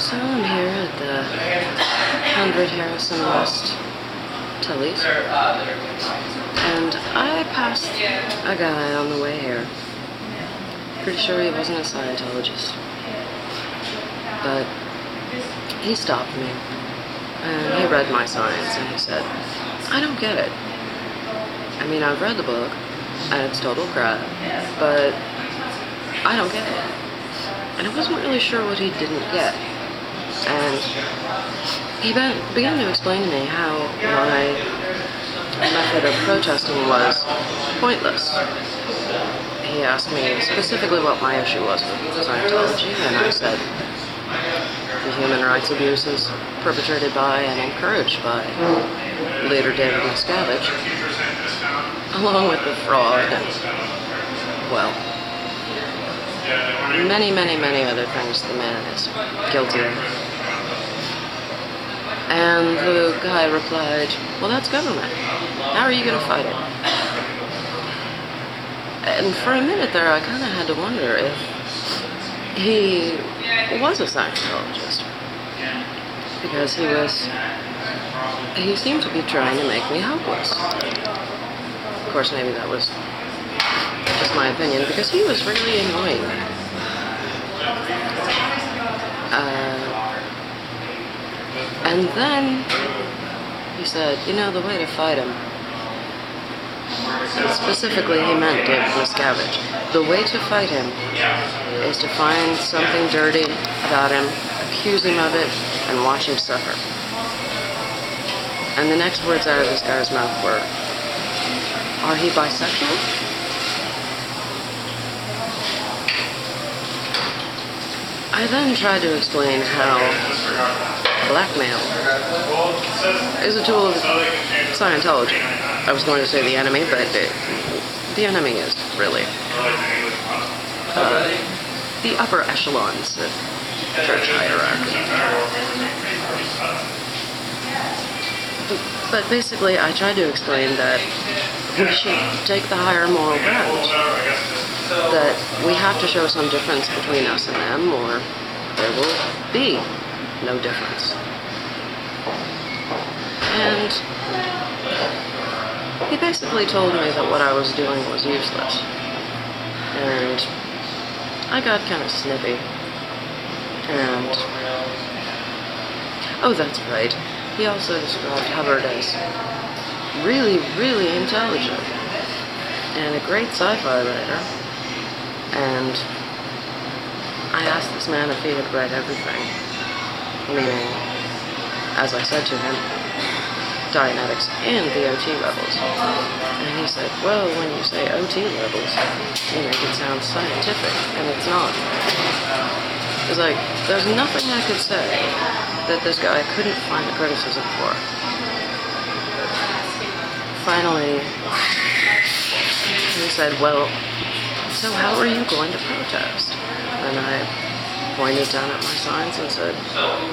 So I'm here at the 100 Harrison West Tully's, and I passed a guy on the way here. Pretty sure he wasn't a Scientologist, but he stopped me, and he read my signs, and he said, "I don't get it. I mean, I've read the book, and it's total crap, but I don't get it." And I wasn't really sure what he didn't get. And he began to explain to me how my method of protesting was pointless. He asked me specifically what my issue was with Scientology, and I said the human rights abuses perpetrated by and encouraged by leader David Miscavige, along with the fraud and, well, many, many, many other things the man is guilty of. And the guy replied, "Well, that's government. How are you going to fight it?" And for a minute there, I kind of had to wonder if he was a Scientologist, because he seemed to be trying to make me hopeless. Of course, maybe that was just my opinion, because he was really annoying me. And then he said, "You know, the way to fight him," and specifically he meant David Miscavige, "the way to fight him is to find something dirty about him, accuse him of it, and watch him suffer." And the next words out of this guy's mouth were, "Are he bisexual?" I then tried to explain how blackmail is a tool of Scientology. I was going to say the enemy, but the enemy is really the upper echelons of church hierarchy. But basically, I tried to explain that we should take the higher moral ground, that we have to show some difference between us and them, or there will be no difference. And he basically told me that what I was doing was useless. And I got kind of snippy. And, oh, that's right, he also described Hubbard as really, really intelligent and a great sci-fi writer. And I asked this man if he had read everything, meaning, as I said to him, Dianetics and the OT levels. And he said, "Well, when you say OT levels, you make it sound scientific, and it's not." It's like, there's nothing I could say that this guy couldn't find a criticism for. Finally, he said, "Well, so how are you going to protest?" And I pointed down at my signs and said,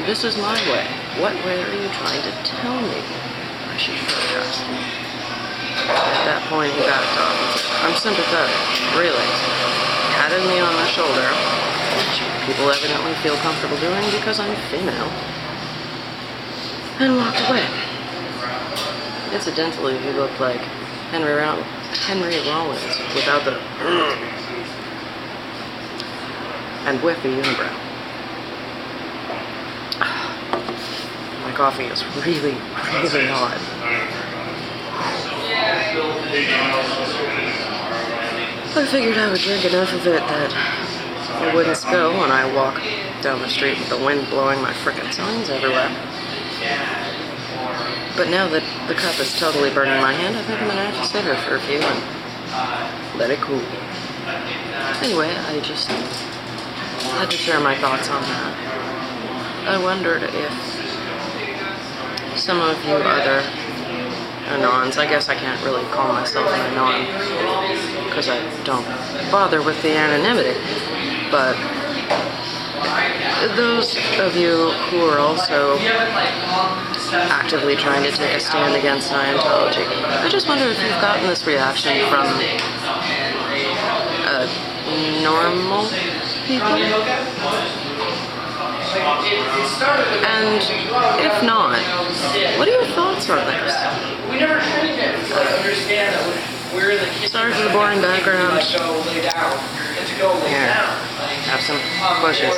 "This is my way. What way are you trying to tell me I should protest?" At that point, he backed off and said, "I'm sympathetic, really." Patted me on the shoulder, which people evidently feel comfortable doing because I'm female, and walked away. Incidentally, he looked like Henry Rollins without the and with the unibrow. My coffee is really, really hot. I figured I would drink enough of it that it wouldn't spill when I walk down the street with the wind blowing my frickin' signs everywhere. But now that the cup is totally burning my hand, I think I'm gonna have to sit here for a few and let it cool. Anyway, I just had to share my thoughts on that. I wondered if some of you other Anons, I guess I can't really call myself an Anon because I don't bother with the anonymity, but those of you who are also actively trying to take a stand against Scientology, I just wonder if you've gotten this reaction from normal people. And if not, what are your thoughts on this? Sorry for the boring background. Here, have some bushes.